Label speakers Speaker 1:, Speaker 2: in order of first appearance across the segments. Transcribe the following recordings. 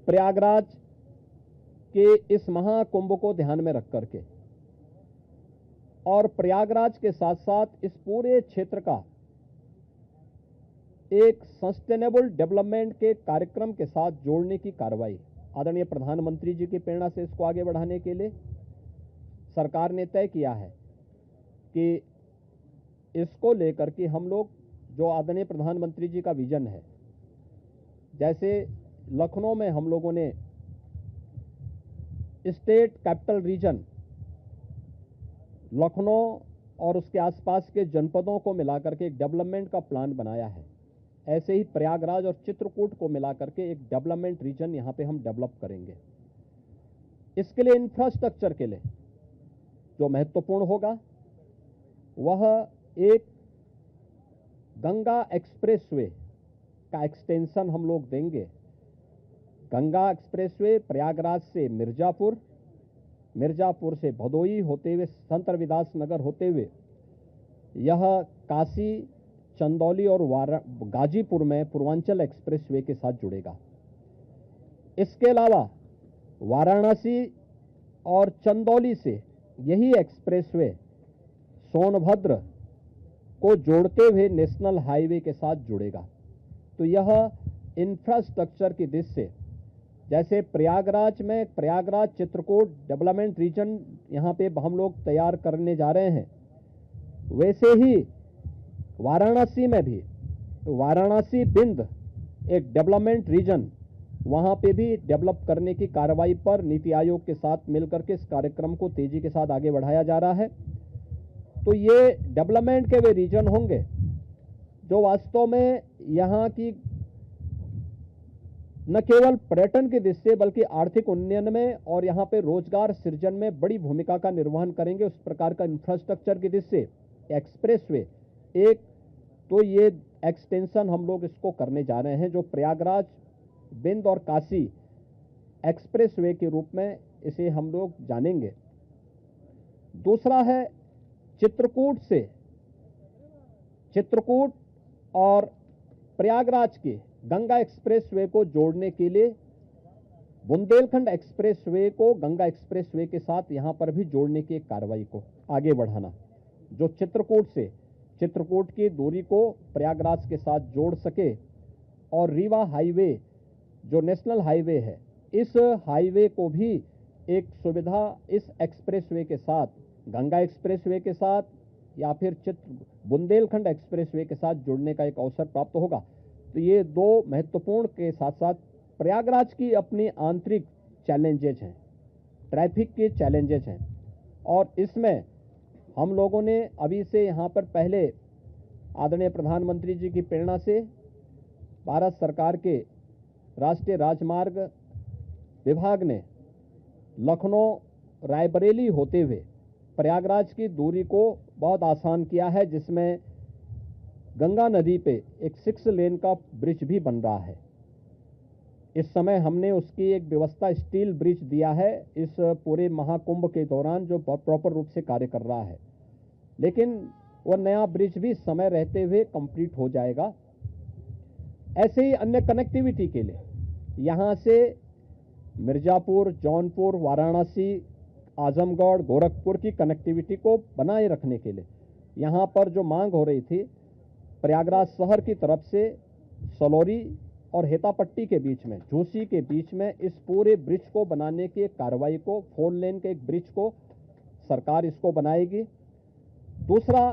Speaker 1: प्रयागराज के इस महाकुंभ को ध्यान में रख करके और प्रयागराज के साथ साथ इस पूरे क्षेत्र का एक सस्टेनेबल डेवलपमेंट के कार्यक्रम के साथ जोड़ने की कार्रवाई आदरणीय प्रधानमंत्री जी की प्रेरणा से इसको आगे बढ़ाने के लिए सरकार ने तय किया है कि इसको लेकर के हम लोग जो आदरणीय प्रधानमंत्री जी का विजन है, जैसे लखनऊ में हम लोगों ने स्टेट कैपिटल रीजन लखनऊ और उसके आसपास के जनपदों को मिलाकर के एक डेवलपमेंट का प्लान बनाया है, ऐसे ही प्रयागराज और चित्रकूट को मिलाकर के एक डेवलपमेंट रीजन यहां पे हम डेवलप करेंगे। इसके लिए इंफ्रास्ट्रक्चर के लिए जो महत्वपूर्ण होगा वह एक गंगा एक्सप्रेसवे का एक्सटेंशन हम लोग देंगे। गंगा एक्सप्रेसवे प्रयागराज से मिर्जापुर, मिर्जापुर से भदोई होते हुए संत रविदास नगर होते हुए यह काशी, चंदौली और गाजीपुर में पूर्वांचल एक्सप्रेसवे के साथ जुड़ेगा। इसके अलावा वाराणसी और चंदौली से यही एक्सप्रेसवे सोनभद्र को जोड़ते हुए नेशनल हाईवे के साथ जुड़ेगा। तो यह इंफ्रास्ट्रक्चर की दृष्टि से जैसे प्रयागराज में प्रयागराज चित्रकूट डेवलपमेंट रीजन यहाँ पे हम लोग तैयार करने जा रहे हैं, वैसे ही वाराणसी में भी वाराणसी बिंद एक डेवलपमेंट रीजन वहाँ पे भी डेवलप करने की कार्रवाई पर नीति आयोग के साथ मिलकर के इस कार्यक्रम को तेजी के साथ आगे बढ़ाया जा रहा है। तो ये डेवलपमेंट के वे रीजन होंगे जो वास्तव में यहाँ की न केवल पर्यटन की दृष्टि से बल्कि आर्थिक उन्नयन में और यहाँ पे रोजगार सृजन में बड़ी भूमिका का निर्वहन करेंगे। उस प्रकार का इंफ्रास्ट्रक्चर की दृष्टि से एक्सप्रेसवे एक तो ये एक्सटेंशन हम लोग इसको करने जा रहे हैं जो प्रयागराज, बिंद और काशी एक्सप्रेसवे के रूप में इसे हम लोग जानेंगे। दूसरा है चित्रकूट और प्रयागराज के गंगा एक्सप्रेसवे को जोड़ने के लिए बुंदेलखंड एक्सप्रेसवे को गंगा एक्सप्रेसवे के साथ यहां पर भी जोड़ने की एक कार्रवाई को आगे बढ़ाना, जो चित्रकूट की दूरी को प्रयागराज के साथ जोड़ सके और रीवा हाईवे जो नेशनल हाईवे है, इस हाईवे को भी एक सुविधा इस एक्सप्रेसवे के साथ, गंगा एक्सप्रेसवे के साथ या फिर बुंदेलखंड एक्सप्रेसवे के साथ जुड़ने का एक अवसर प्राप्त होगा। तो ये दो महत्वपूर्ण के साथ साथ प्रयागराज की अपनी आंतरिक चैलेंजेज हैं, ट्रैफिक के चैलेंजेज हैं और इसमें हम लोगों ने अभी से यहाँ पर पहले आदरणीय प्रधानमंत्री जी की प्रेरणा से भारत सरकार के राष्ट्रीय राजमार्ग विभाग ने लखनऊ रायबरेली होते हुए प्रयागराज की दूरी को बहुत आसान किया है, जिसमें गंगा नदी पे एक 6 लेन का ब्रिज भी बन रहा है। इस समय हमने उसकी एक व्यवस्था स्टील ब्रिज दिया है इस पूरे महाकुंभ के दौरान जो प्रॉपर रूप से कार्य कर रहा है, लेकिन वह नया ब्रिज भी समय रहते हुए कंप्लीट हो जाएगा। ऐसे ही अन्य कनेक्टिविटी के लिए यहाँ से मिर्जापुर, जौनपुर, वाराणसी, आजमगढ़, गोरखपुर की कनेक्टिविटी को बनाए रखने के लिए यहाँ पर जो मांग हो रही थी प्रयागराज शहर की तरफ से सलौरी और हेतापट्टी के बीच में, झूसी के बीच में इस पूरे ब्रिज को बनाने की एक कार्रवाई को 4 लेन के एक ब्रिज को सरकार इसको बनाएगी। दूसरा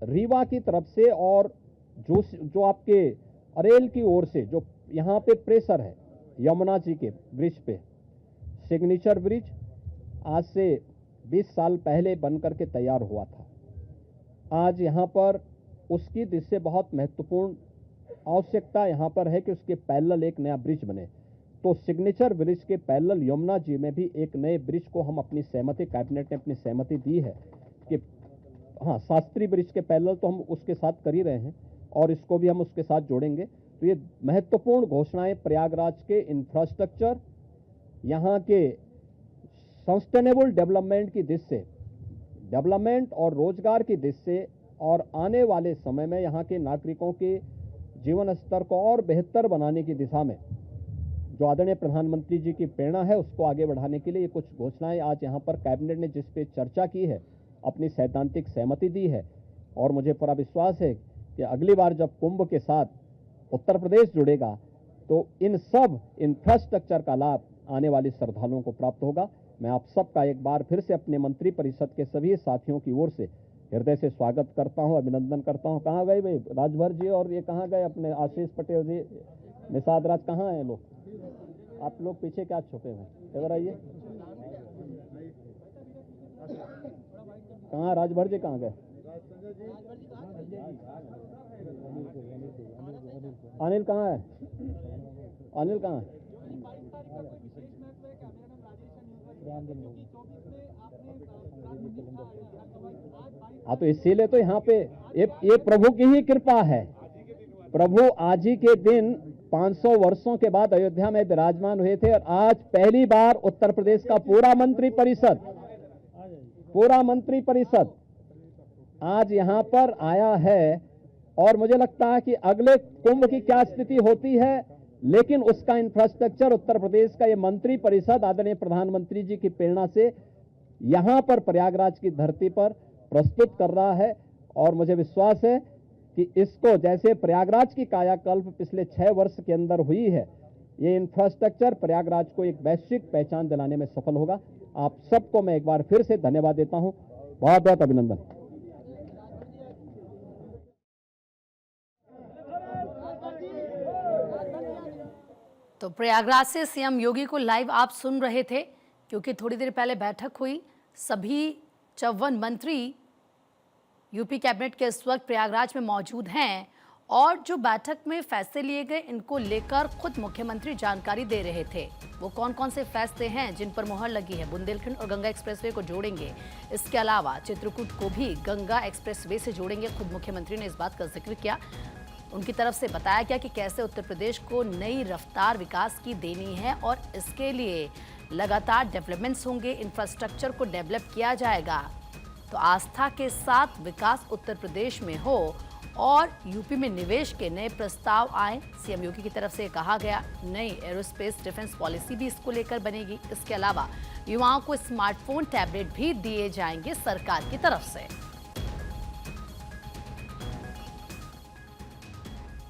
Speaker 1: रीवा की तरफ से और जो आपके अरेल की ओर से जो यहाँ पे प्रेशर है यमुना जी के ब्रिज पे, सिग्नेचर ब्रिज आज से 20 साल पहले बनकर के तैयार हुआ था। आज यहाँ पर उसकी दृष्टि से बहुत महत्वपूर्ण आवश्यकता यहाँ पर है कि उसके पैरेलल एक नया ब्रिज बने। तो सिग्नेचर ब्रिज के पैरेलल यमुना जी में भी एक नए ब्रिज को हम अपनी सहमति, कैबिनेट ने अपनी सहमति दी है कि हाँ, शास्त्री ब्रिज के पैरेलल तो हम उसके साथ कर ही रहे हैं और इसको भी हम उसके साथ जोड़ेंगे। तो ये महत्वपूर्ण घोषणाएं प्रयागराज के इंफ्रास्ट्रक्चर, यहाँ के सस्टेनेबल डेवलपमेंट की दृष्टि से, डेवलपमेंट और रोजगार की दृष्टि से और आने वाले समय में यहाँ के नागरिकों के जीवन स्तर को और बेहतर बनाने की दिशा में जो आदरणीय प्रधानमंत्री जी की प्रेरणा है उसको आगे बढ़ाने के लिए ये कुछ घोषणाएं आज यहाँ पर कैबिनेट ने जिस पे चर्चा की है, अपनी सैद्धांतिक सहमति दी है। और मुझे पूरा विश्वास है कि अगली बार जब कुंभ के साथ उत्तर प्रदेश जुड़ेगा तो इन सब इंफ्रास्ट्रक्चर का लाभ आने वाले श्रद्धालुओं को प्राप्त होगा। मैं आप सबका एक बार फिर से अपने मंत्री परिषद के सभी साथियों की ओर से हृदय से स्वागत करता हूं, अभिनंदन करता हूं। कहाँ गए भाई राजभर जी, और ये कहाँ गए अपने आशीष पटेल जी, निषाद राज, कहाँ हैं लोग? आप लोग पीछे क्या छुपे हैं? इधर आइए। कहाँ राजभर जी कहाँ गए? अनिल कहाँ है? अनिल कहाँ है? हाँ, तो इसीलिए तो यहाँ पे ये प्रभु की ही कृपा है। प्रभु आज ही के दिन 500 वर्षों के बाद अयोध्या में विराजमान हुए थे और आज पहली बार उत्तर प्रदेश का पूरा मंत्री परिषद आज यहाँ पर आया है। और मुझे लगता है कि अगले कुंभ की क्या स्थिति होती है, लेकिन उसका इंफ्रास्ट्रक्चर उत्तर प्रदेश का ये मंत्री परिषद आदरणीय प्रधानमंत्री जी की प्रेरणा से यहाँ पर प्रयागराज की धरती पर प्रस्तुत कर रहा है। और मुझे विश्वास है कि इसको जैसे प्रयागराज की कायाकल्प पिछले 6 वर्ष के अंदर हुई है, ये इंफ्रास्ट्रक्चर प्रयागराज को एक वैश्विक पहचान दिलाने में सफल होगा। आप सबको मैं एक बार फिर से धन्यवाद देता हूं, बहुत बहुत अभिनंदन।
Speaker 2: तो प्रयागराज से सीएम योगी को लाइव आप सुन रहे थे, क्योंकि थोड़ी देर पहले बैठक हुई। सभी 54 मंत्री यूपी कैबिनेट के इस वक्त प्रयागराज में मौजूद हैं और जो बैठक में फैसले लिए गए इनको लेकर खुद मुख्यमंत्री जानकारी दे रहे थे। वो कौन कौन से फैसले हैं जिन पर मुहर लगी है? बुंदेलखंड और गंगा एक्सप्रेसवे को जोड़ेंगे, इसके अलावा चित्रकूट को भी गंगा एक्सप्रेसवे से जोड़ेंगे। खुद मुख्यमंत्री ने इस बात का जिक्र किया। उनकी तरफ से बताया गया कि कैसे उत्तर प्रदेश को नई रफ्तार विकास की देनी है और इसके लिए लगातार डेवलपमेंट्स होंगे, इंफ्रास्ट्रक्चर को डेवलप किया जाएगा। तो आस्था के साथ विकास उत्तर प्रदेश में हो और यूपी में निवेश के नए प्रस्ताव आए। सीएम योगी की तरफ से कहा गया नई एरोस्पेस डिफेंस पॉलिसी भी इसको लेकर बनेगी। इसके अलावा युवाओं को स्मार्टफोन, टैबलेट भी दिए जाएंगे सरकार की तरफ से।